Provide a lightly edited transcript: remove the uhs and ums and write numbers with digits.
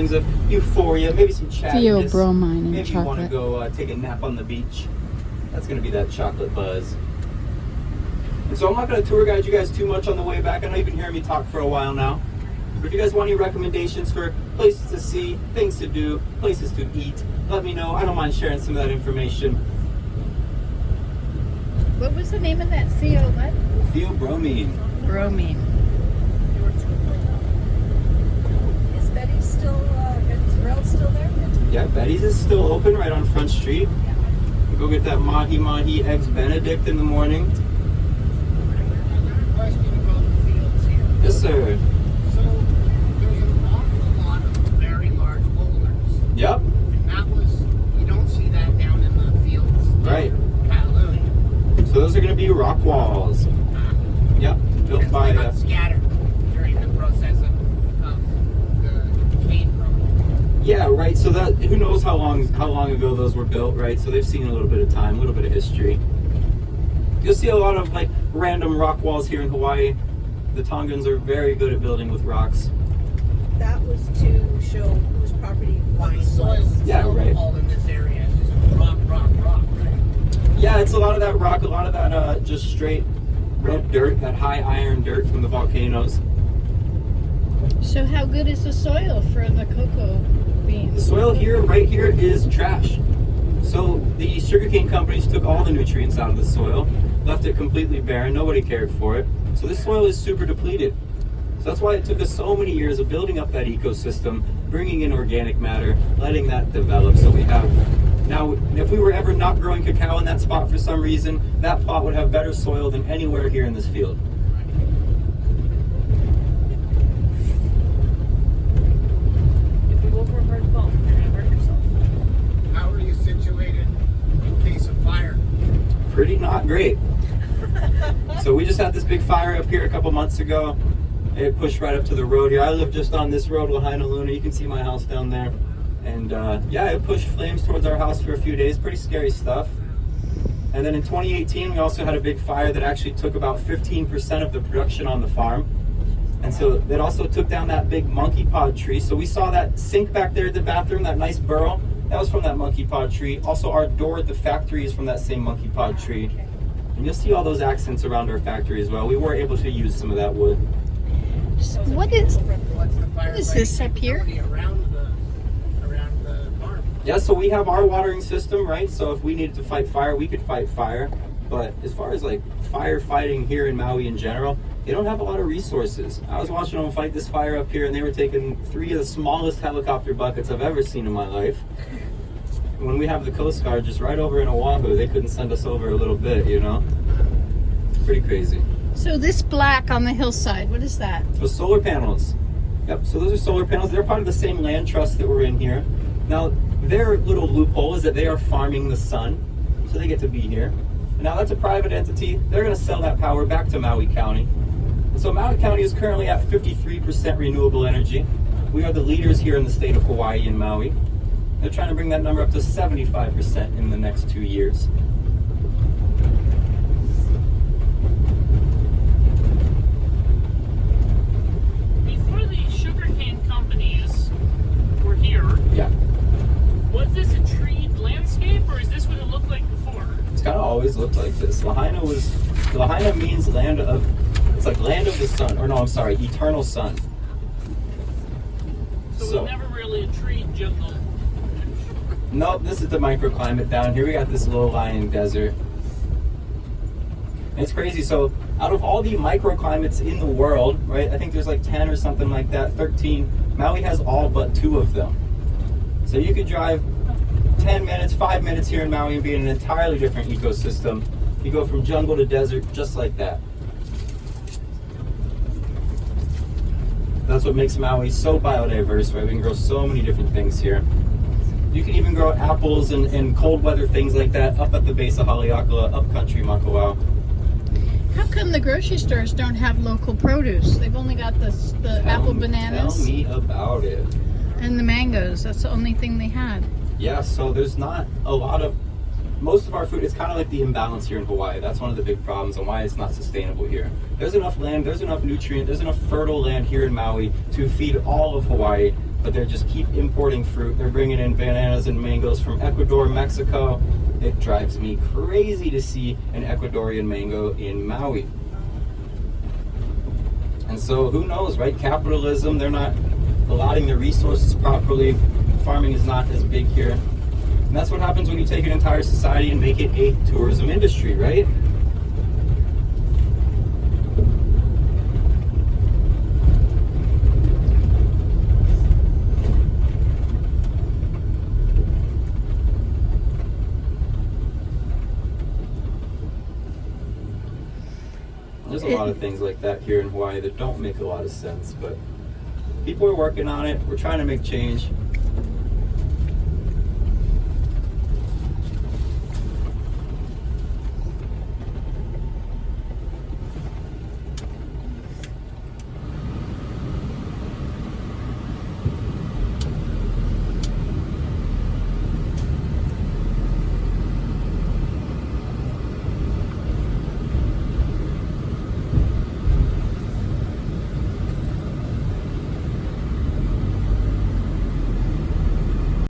feelings of euphoria, maybe some chattiness. Theobromine and maybe you want to chocolate. go take a nap on the beach. That's going to be that chocolate buzz. And so I'm not going to tour guide you guys too much on the way back. I know you've been hearing me talk for a while now. But if you guys want any recommendations for places to see, things to do, places to eat, let me know. I don't mind sharing some of that information. What was the name of that? Theobromine. Bromine. Is Betty's still there? Yeah, Betty's is still open right on Front Street. Go get that mahi eggs Benedict in the morning. Question about the fields here. Yes, sir. So there's an awful lot of very large boulders. Yep. And that was, you don't see that down in the fields. Right. Catalunya. So those are going to be rock walls. Yep. Built Because by. they got scattered during the process of the cane growth. Yeah, right. So that who knows how long ago those were built, right? So they've seen a little bit of time, a little bit of history. You'll see a lot of like random rock walls here in Hawaii. The Tongans are very good at building with rocks. That was to show whose property The line soil was. Yeah, right. all in this area is just rock, right? Yeah, it's a lot of that rock, a lot of that just straight red dirt, that high iron dirt from the volcanoes. So how good is the soil for the cocoa The beans? soil here, right here, is trash. So the sugarcane companies took all the nutrients out of the soil, left it completely barren, nobody cared for it. So this soil is super depleted. So that's why it took us so many years of building up that ecosystem, bringing in organic matter, letting that develop. So we have, now if we were ever not growing cacao in that spot for some reason, that plot would have better soil than anywhere here in this field. If you go for a hard bump, you're gonna hurt yourself. How are you situated in case of fire? Pretty not great. So we just had this big fire up here a couple months ago. It pushed right up to the road here. I live just on this road, Lahaina Luna. You can see my house down there. And yeah, it pushed flames towards our house for a few days. Pretty scary stuff. And then in 2018, we also had a big fire that actually took about 15% of the production on the farm. And so that also took down that big monkey pod tree. So we saw that sink back there at the bathroom, that nice burrow. That was from that monkey pod tree. Also, our door at the factory is from that same monkey pod tree. And you'll see all those accents around our factory as well. We were able to use some of that wood. What is What's the fire is this up here? around the farm? Yeah, so we have our watering system, right? So if we needed to fight fire, we could fight fire. But as far as like firefighting here in Maui in general, they don't have a lot of resources. I was watching them fight this fire up here, and they were taking 3 of the smallest helicopter buckets I've ever seen in my life. When we have the Coast Guard just right over in Oahu, they couldn't send us over a little bit, you know? It's pretty crazy. so this black on the hillside? What is that? Those solar panels. Yep, so those are solar panels. They're part of the same land trust that we're in here. Now, their little loophole is that they are farming the sun, so they get to be here. And now that's a private entity. They're going to sell that power back to Maui County. And so Maui County is currently at 53% renewable energy. We are the leaders here in the state of Hawaii and Maui. They're trying to bring that number up to 75% in the next 2 years. Before the sugarcane companies were here, Yeah, was this a treed landscape or is this what it looked like before? it's kind of always looked like this. Lahaina means land of, it's like land of the sun, or no, I'm sorry, eternal sun. So, it was never really a treed jungle. Nope, this is the microclimate down here. We got this low-lying desert. And it's crazy. So out of all the microclimates in the world, right, I think there's like 10 or something like that, 13, Maui has all but 2 of them. So you could drive 10 minutes, 5 minutes here in Maui and be in an entirely different ecosystem. You go from jungle to desert just like that. That's what makes Maui so biodiverse, right? We can grow so many different things here. You can even grow apples and cold weather things like that up at the base of Haleakala, up country Makawao. How come the grocery stores don't have local produce? They've only got the apple bananas Tell me about it. and the mangoes. That's the only thing they had. Yeah, so there's not a lot of, most of our food, it's kind of like the imbalance here in Hawaii. That's one of the big problems and why it's not sustainable here. There's enough land, there's enough nutrient, there's enough fertile land here in Maui to feed all of Hawaii, but they just keep importing fruit. They're bringing in bananas and mangoes from Ecuador, Mexico. It drives me crazy to see an Ecuadorian mango in Maui. And so who knows, right? Capitalism, they're not allotting the resources properly. Farming is not as big here. And that's what happens when you take an entire society and make it a tourism industry, right? There's a lot of things like that here in Hawaii that don't make a lot of sense, but people are working on it. We're trying to make change.